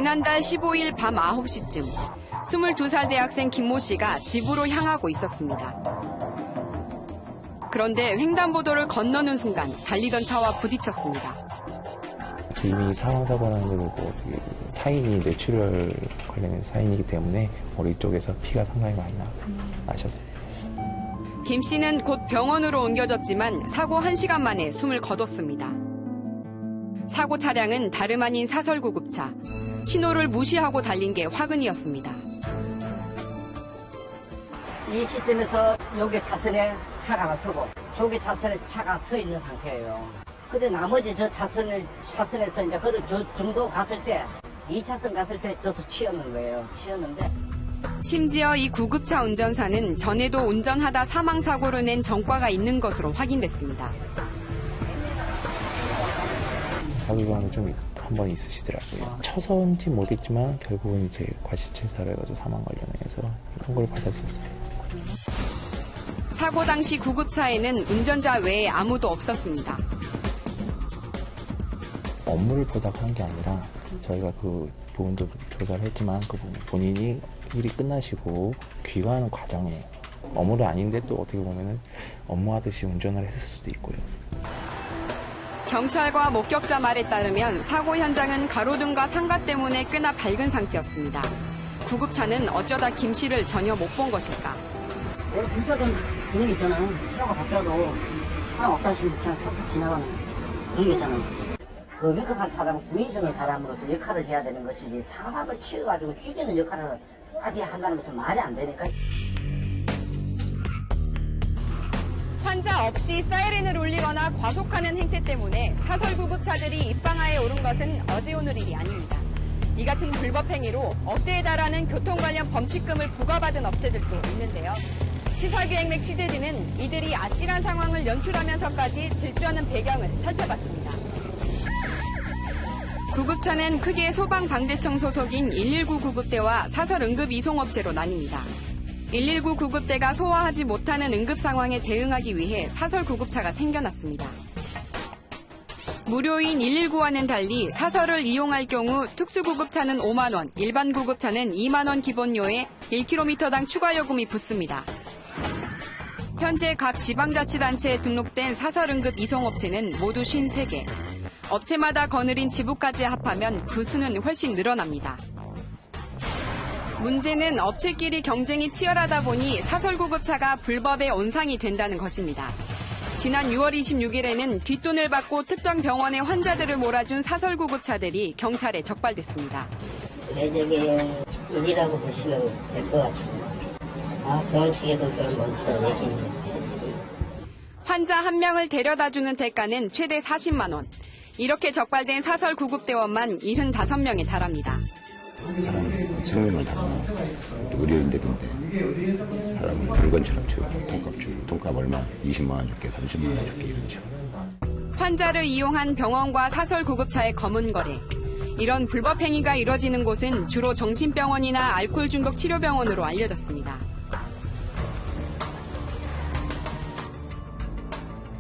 지난달 15일 밤 9시쯤 22살 대학생 김모 씨가 집으로 향하고 있었습니다. 그런데 횡단보도를 건너는 순간 달리던 차와 부딪혔습니다. 이미 사망사고 난 거고 사인이 뇌출혈 관련된 사인이기 때문에 머리 쪽에서 피가 상당히 많이 나셨어요. 김 씨는 곧 병원으로 옮겨졌지만 사고 1시간 만에 숨을 거뒀습니다. 사고 차량은 다름 아닌 사설구급차. 신호를 무시하고 달린 게 화근이었습니다. 이 시점에서 여기 차선에 차가 서고 저기 차선에 차가 서 있는 상태예요. 근데 나머지 저 차선에서 이제 저 정도 갔을 때 2차선 갔을 때 저서 치였는 거예요. 치였는데 심지어 이 구급차 운전사는 전에도 운전하다 사망사고를 낸 전과가 있는 것으로 확인됐습니다. 사고 경험이 좀 한 번 있으시더라고요. 쳐서인지 모르겠지만 결국은 이제 과실치사로 해가지고 사망 관련해서 선고를 받았었어요. 사고 당시 구급차에는 운전자 외에 아무도 없었습니다. 업무를 보다가 한 게 아니라 저희가 그 부분도 조사를 했지만 그 부분 본인이 일이 끝나시고 귀가하는 과정에 업무를 아닌데 또 어떻게 보면은 업무하듯이 운전을 했을 수도 있고요. 경찰과 목격자 말에 따르면 사고 현장은 가로등과 상가 때문에 꽤나 밝은 상태였습니다. 구급차는 어쩌다 김 씨를 전혀 못 본 것일까? 원래 분차된 기능 있잖아요. 신호가 바뀌어도 사람 없다 싶으면 그냥 싹싹 지나가는 그런 게 있잖아요. 그 위급한 사람은 구해주는 사람으로서 역할을 해야 되는 것이지 사람을 치워가지고 죽이는 역할을까지 한다는 것은 말이 안 되니까. 환자 없이 사이렌을 울리거나 과속하는 행태 때문에 사설구급차들이 입방아에 오른 것은 어제 오늘 일이 아닙니다. 이 같은 불법 행위로 억대에 달하는 교통 관련 범칙금을 부과받은 업체들도 있는데요. 시사기획맥 취재진은 이들이 아찔한 상황을 연출하면서까지 질주하는 배경을 살펴봤습니다. 구급차는 크게 소방방재청 소속인 119 구급대와 사설 응급 이송업체로 나뉩니다. 119 구급대가 소화하지 못하는 응급 상황에 대응하기 위해 사설 구급차가 생겨났습니다. 무료인 119와는 달리 사설을 이용할 경우 특수구급차는 5만 원, 일반 구급차는 2만 원 기본료에 1km당 추가 요금이 붙습니다. 현재 각 지방자치단체에 등록된 사설 응급 이송업체는 모두 53개. 업체마다 거느린 지부까지 합하면 그 수는 훨씬 늘어납니다. 문제는 업체끼리 경쟁이 치열하다 보니 사설구급차가 불법의 온상이 된다는 것입니다. 지난 6월 26일에는 뒷돈을 받고 특정 병원의 환자들을 몰아준 사설구급차들이 경찰에 적발됐습니다. 매력의 일이라고 보시면 될 것 같습니다. 병원 측에도 그걸 먼저 얘기했습니다. 환자 한 명을 데려다주는 대가는 최대 40만 원. 이렇게 적발된 사설구급대원만 75명에 달합니다. 사람이 생명을 다루는 의료인들인데 사람을 물건처럼 주고 돈값 얼마 20만 원 줄게 30만 원 줄게 이런 식으로. 환자를 이용한 병원과 사설구급차의 검은 거래. 이런 불법 행위가 이뤄지는 곳은 주로 정신병원이나 알코올 중독 치료병원으로 알려졌습니다.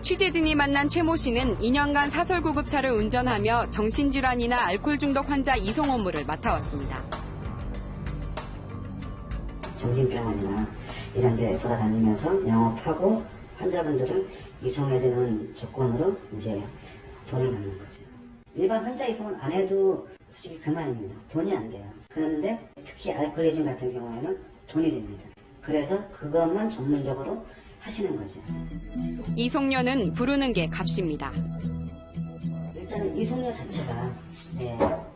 취재진이 만난 최모 씨는 2년간 사설구급차를 운전하며 정신질환이나 알코올 중독 환자 이송 업무를 맡아왔습니다. 정신병원이나 이런 데 돌아다니면서 영업하고 환자분들을 이송해주는 조건으로 이제 돈을 받는 거죠. 일반 환자 이송은 안 해도 솔직히 그만입니다. 돈이 안 돼요. 그런데 특히 알코올리즘 같은 경우에는 돈이 됩니다. 그래서 그것만 전문적으로 하시는 거죠. 이송료는 부르는 게 값입니다. 일단은 이송료 자체가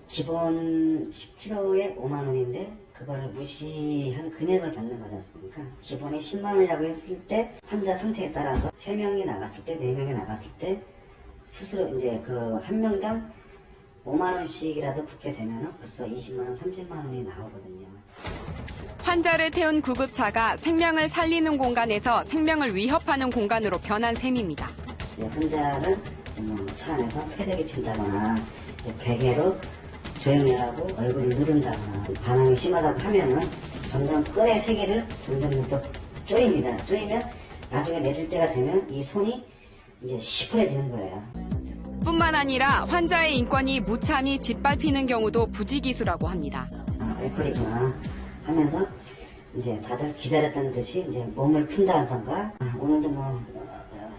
기본 10kg에 5만 원인데 그거를 무시한 금액을 받는 거지 않습니까? 기본이 10만 원이라고 했을 때 환자 상태에 따라서 3명이 나갔을 때 4명이 나갔을 때 스스로 이제 그 한 명당 5만 원씩이라도 붙게 되면 벌써 20만 원, 30만 원이 나오거든요. 환자를 태운 구급차가 생명을 살리는 공간에서 생명을 위협하는 공간으로 변한 셈입니다. 환자를 차 안에서 패대기 친다거나 베개로 조용히 하라고 얼굴을 누른다거나 반항이 심하다고 하면은 점점 끈의 세계를 점점 더 쪼입니다. 쪼이면 나중에 내릴 때가 되면 이 손이 이제 시퍼해지는 거예요. 이뿐만 아니라 환자의 인권이 무참히 짓밟히는 경우도 부지기수라고 합니다. 알코올이구나 하면서 이제 다들 기다렸다는 듯이 이제 몸을 푼다던가 오늘도 뭐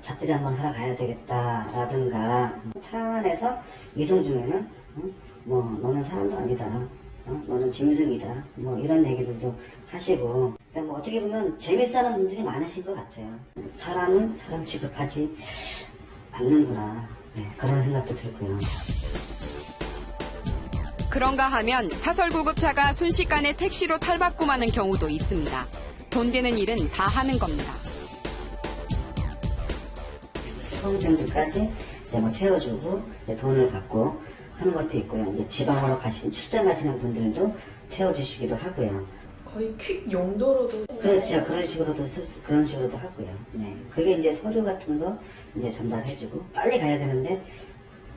잡부지 한번 하러 가야 되겠다라든가 차 안에서 이송 중에는 뭐 너는 사람도 아니다, 너는 짐승이다, 뭐 이런 얘기들도 하시고 그러니까 뭐 어떻게 보면 재밌어하는 분들이 많으신 것 같아요. 사람은 사람 취급하지 않는구나, 네, 그런 생각도 들고요. 그런가 하면 사설구급차가 순식간에 택시로 탈바꿈하는 경우도 있습니다. 돈 되는 일은 다 하는 겁니다. 수험생들까지 이제 뭐 태워주고 이제 돈을 받고 하는 것도 있고요. 이제 지방으로 출장 가시는 분들도 태워주시기도 하고요. 거의 퀵 용도로도. 그렇죠. 그런 식으로도 하고요. 네. 그게 이제 서류 같은 거 이제 전달해주고 빨리 가야 되는데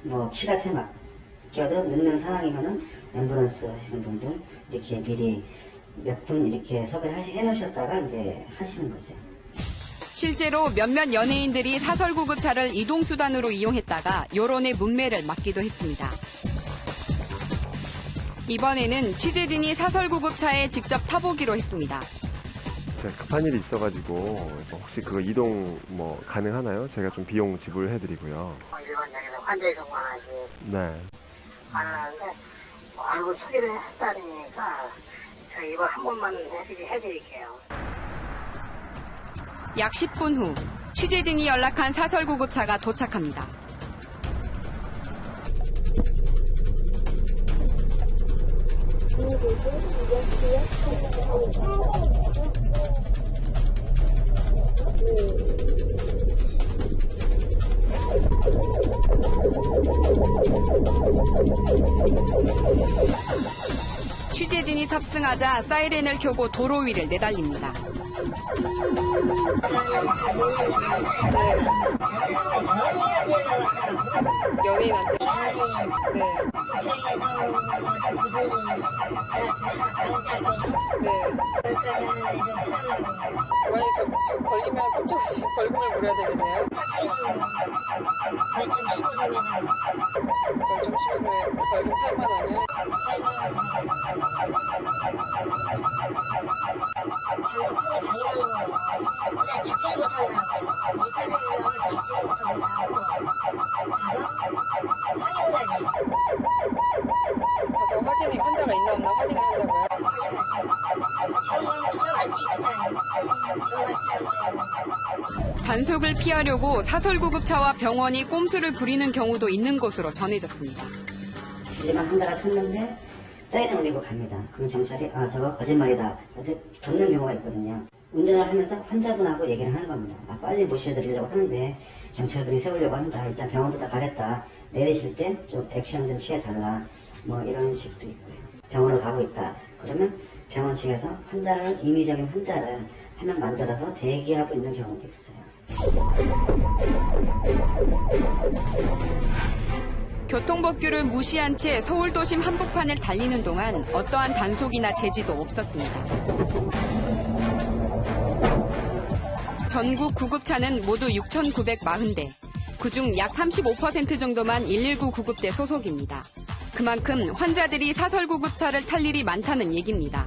뭐 키가 막혀도 늦는 상황이면은 앰뷸런스 하시는 분들 이렇게 미리 몇 분 이렇게 섭외를 해놓으셨다가 이제 하시는 거죠. 실제로 몇몇 연예인들이 사설구급차를 이동수단으로 이용했다가 여론의 문매를 맞기도 했습니다. 이번에는 취재진이 사설구급차에 직접 타보기로 했습니다. 급한 일이 있어가지고 혹시 그거 이동 뭐 가능하나요? 제가 좀 비용 지불해드리고요. 일반적으로 환자 이송만 하지 네. 가능한데 얼굴 처리를 했다니까 저 이거 한 번만 해드릴게요. 약 10분 후 취재진이 연락한 사설구급차가 도착합니다. 취재진이 탑승하자 사이렌을 켜고 도로 위를 내달립니다. 연예인한테? 네. 만약에 저 지금 걸리면 깜짝없이 벌금을 물어야 되겠네요. 벌점 15분에 벌금 8만 원이요? 잡지를 못한다. 일사를 위하면 잡지를 못하고 가서 확인을 하지. 가서 환자가 있나 없나 확인을 한다고요? 병원 조사를 알 수 있을 거 아니에요. 병원 같은 단속을 피하려고 사설구급차와 병원이 꼼수를 부리는 경우도 있는 것으로 전해졌습니다. 일반 환자가 탔는데 사이렌 울리고 갑니다. 그럼 경찰이 저거 거짓말이다. 아주 듣는 경우가 있거든요. 운전을 하면서 환자분하고 얘기를 하는 겁니다. 빨리 모셔드리려고 하는데 경찰분이 세우려고 한다. 일단 병원도 다 가겠다. 내리실 때 좀 액션 좀 취해달라. 뭐 이런 식도 있고요. 병원을 가고 있다. 그러면 병원 측에서 임의적인 환자를 한 명 만들어서 대기하고 있는 경우도 있어요. 교통법규를 무시한 채 서울도심 한복판을 달리는 동안 어떠한 단속이나 제지도 없었습니다. 전국 구급차는 모두 6,940대, 그중 약 35% 정도만 119 구급대 소속입니다. 그만큼 환자들이 사설구급차를 탈 일이 많다는 얘기입니다.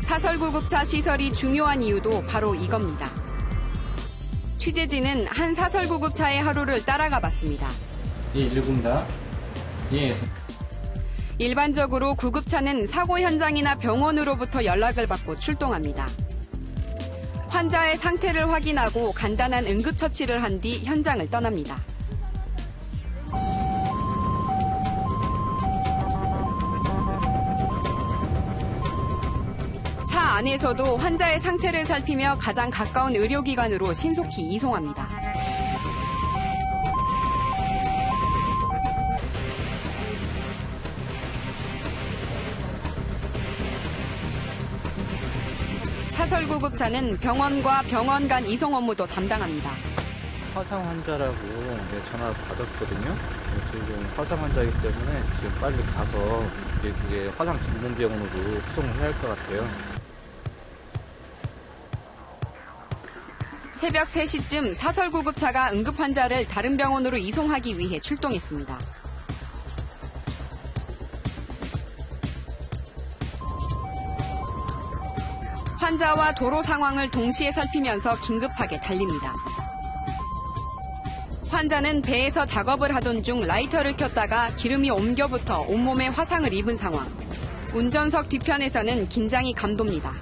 사설구급차 시설이 중요한 이유도 바로 이겁니다. 취재진은 한 사설구급차의 하루를 따라가 봤습니다. 예, 119입니다. 예. 일반적으로 구급차는 사고 현장이나 병원으로부터 연락을 받고 출동합니다. 환자의 상태를 확인하고 간단한 응급처치를 한 뒤 현장을 떠납니다. 차 안에서도 환자의 상태를 살피며 가장 가까운 의료기관으로 신속히 이송합니다. 사설구급차는 병원과 병원 간 이송 업무도 담당합니다. 화상 환자라고 전화를 받았거든요. 지금 화상 환자이기 때문에 지금 빨리 가서 이게 화상 전문병원으로 후송을 해야 할 것 같아요. 새벽 3시쯤 사설구급차가 응급환자를 다른 병원으로 이송하기 위해 출동했습니다. 환자와 도로 상황을 동시에 살피면서 긴급하게 달립니다. 환자는 배에서 작업을 하던 중 라이터를 켰다가 기름이 옮겨붙어 온몸에 화상을 입은 상황. 운전석 뒤편에서는 긴장이 감돕니다.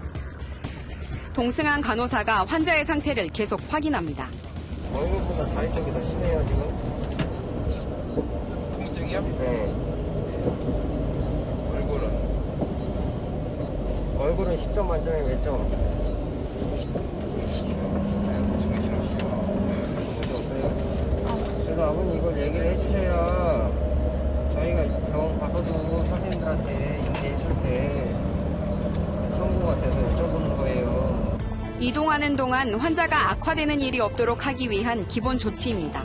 동승한 간호사가 환자의 상태를 계속 확인합니다. 얼굴보다 다리 쪽이 더 심해요, 지금. 통증이요? 네. 얼굴은 10점 만점에 몇 점? 그래서 아버님 이걸 얘기를 해주셔야 저희가 병원 가서도 선생님들한테 인계했을 때 처음 같아서 여쭤보는 거예요. 이동하는 동안 환자가 악화되는 일이 없도록 하기 위한 기본 조치입니다.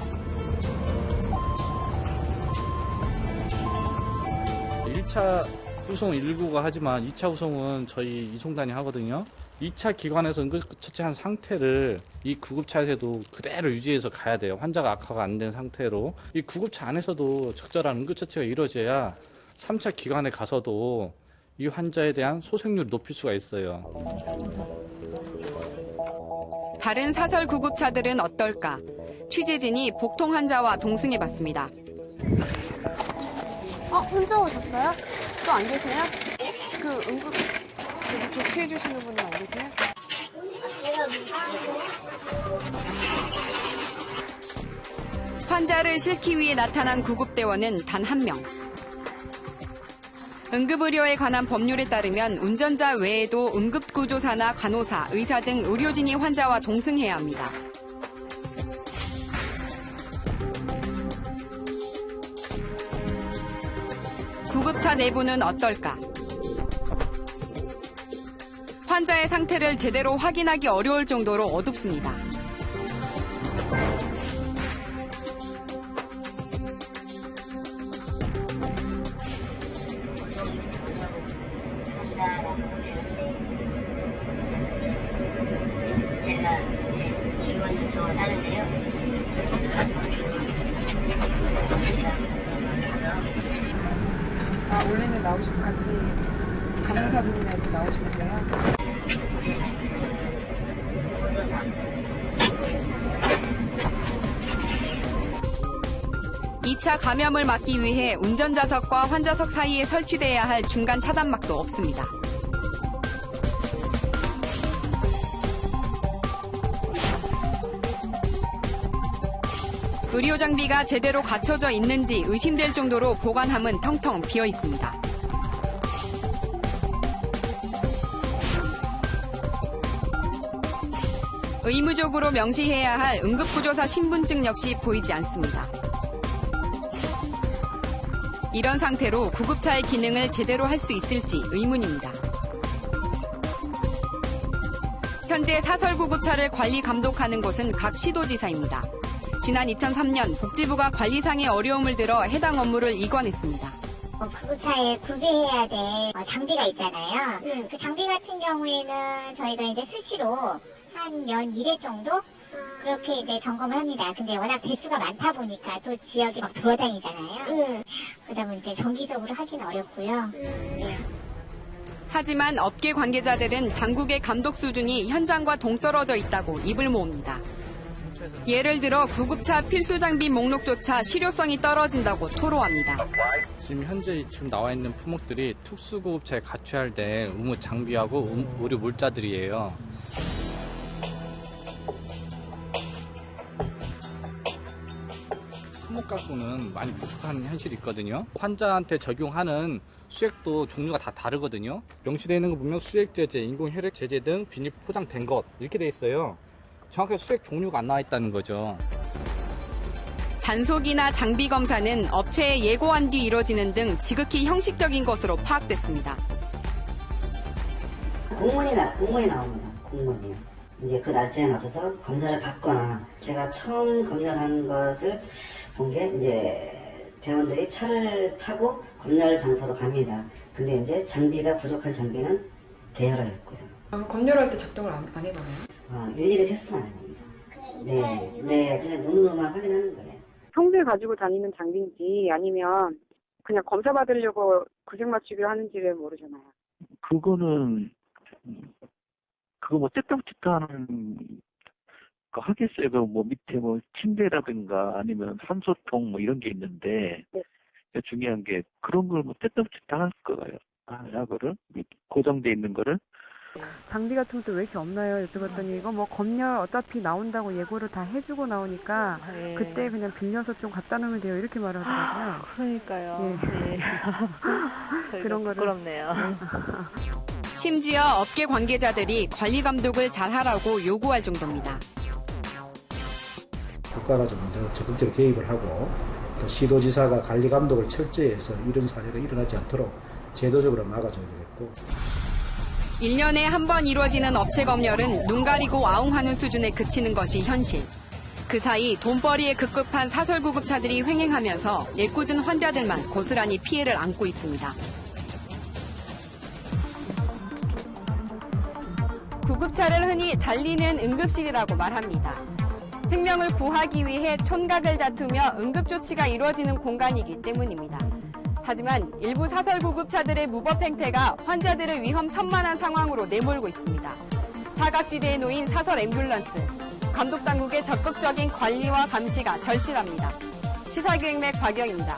1차 후송 119가 하지만 2차 후송은 저희 이송단이 하거든요. 2차 기관에서 응급처치한 상태를 이 구급차에서도 그대로 유지해서 가야 돼요. 환자가 악화가 안 된 상태로. 이 구급차 안에서도 적절한 응급처치가 이루어져야 3차 기관에 가서도 이 환자에 대한 소생률을 높일 수가 있어요. 다른 사설 구급차들은 어떨까? 취재진이 복통 환자와 동승해봤습니다. 혼자 오셨어요? 또 안 계세요? 응급 조치해 주시는 분은 안 계세요? 환자를 싣기 위해 나타난 구급대원은 단 한 명. 응급의료에 관한 법률에 따르면 운전자 외에도 응급구조사나 간호사, 의사 등 의료진이 환자와 동승해야 합니다. 구급차 내부는 어떨까? 환자의 상태를 제대로 확인하기 어려울 정도로 어둡습니다. 제가 직원을 지원하는데요. 원래는 나오시고 같이 간호사분이랑 나오시는데요. 2차 감염을 막기 위해 운전자석과 환자석 사이에 설치돼야 할 중간 차단막도 없습니다. 의료 장비가 제대로 갖춰져 있는지 의심될 정도로 보관함은 텅텅 비어 있습니다. 의무적으로 명시해야 할 응급구조사 신분증 역시 보이지 않습니다. 이런 상태로 구급차의 기능을 제대로 할 수 있을지 의문입니다. 현재 사설구급차를 관리 감독하는 곳은 각 시도지사입니다. 지난 2003년 복지부가 관리상의 어려움을 들어 해당 업무를 이관했습니다. 구급차에 구비해야 될 장비가 있잖아요. 그 장비 같은 경우에는 저희가 이제 수시로 한 연 1회 정도 그렇게 이제 점검을 합니다. 근데 워낙 대수가 많다 보니까 또 지역이 막 돌아다니잖아요. 그러다 보니 이제 정기적으로 하기는 어렵고요. 네. 하지만 업계 관계자들은 당국의 감독 수준이 현장과 동떨어져 있다고 입을 모읍니다. 예를 들어 구급차 필수 장비 목록조차 실효성이 떨어진다고 토로합니다. 지금 현재 나와 있는 품목들이 특수구급차에 갖춰야 될 의무 장비하고 의료 물자들이에요. 품목 갖고는 많이 부족한 현실이 있거든요. 환자한테 적용하는 수액도 종류가 다 다르거든요. 명시되어 있는 거 보면 수액제제, 인공혈액제제 등 비닐 포장된 것 이렇게 돼 있어요. 정확하게 수액 종류가 안 나와 있다는 거죠. 단속이나 장비 검사는 업체에 예고한 뒤 이뤄지는 등 지극히 형식적인 것으로 파악됐습니다. 공문이 나옵니다. 공문이요. 이제 그 날짜에 맞춰서 검사를 받거나 제가 처음 검열하는 것을 본 게 이제 대원들이 차를 타고 검열 장소로 갑니다. 근데 이제 장비가 부족한 장비는 대여를 했고요. 검열할 때 작동을 안 해봐요? 일일이 테스트는 안 해봅니다. 네, 그냥 눈으로만 확인하는 거예요. 평소에 가지고 다니는 장비인지 아니면 그냥 검사 받으려고 구색 맞추기로 하는지를 모르잖아요. 그거는 그거 뭐 떼떡집하는 거 하겠어요. 그 뭐 밑에 뭐 침대라든가 아니면 산소통 뭐 이런 게 있는데 네. 중요한 게 그런 걸 뭐 떼떡집 다 할 거예요. 그거를 고정돼 있는 거를. 장비 같은 것도 왜 이렇게 없나요? 여쭤봤더니 이거 뭐 검열 어차피 나온다고 예고를 다 해주고 나오니까 네. 그때 그냥 빌려서 좀 갖다 놓으면 돼요. 이렇게 말을 하더라고요. 그러니까요. 예. 그런 거를. 부끄럽네요. 심지어 업계 관계자들이 관리 감독을 잘하라고 요구할 정도입니다. 국가가 좀 더 적극적으로 개입을 하고 또 시도지사가 관리 감독을 철저히 해서 이런 사례가 일어나지 않도록 제도적으로 막아줘야 되겠고 1년에 한 번 이루어지는 업체 검열은 눈 가리고 아웅하는 수준에 그치는 것이 현실. 그 사이 돈벌이에 급급한 사설구급차들이 횡행하면서 애꿎은 환자들만 고스란히 피해를 안고 있습니다. 구급차를 흔히 달리는 응급실이라고 말합니다. 생명을 구하기 위해 촌각을 다투며 응급조치가 이루어지는 공간이기 때문입니다. 하지만 일부 사설구급차들의 무법 행태가 환자들을 위험천만한 상황으로 내몰고 있습니다. 사각지대에 놓인 사설 앰뷸런스, 감독당국의 적극적인 관리와 감시가 절실합니다. 시사기획맥 박영입니다.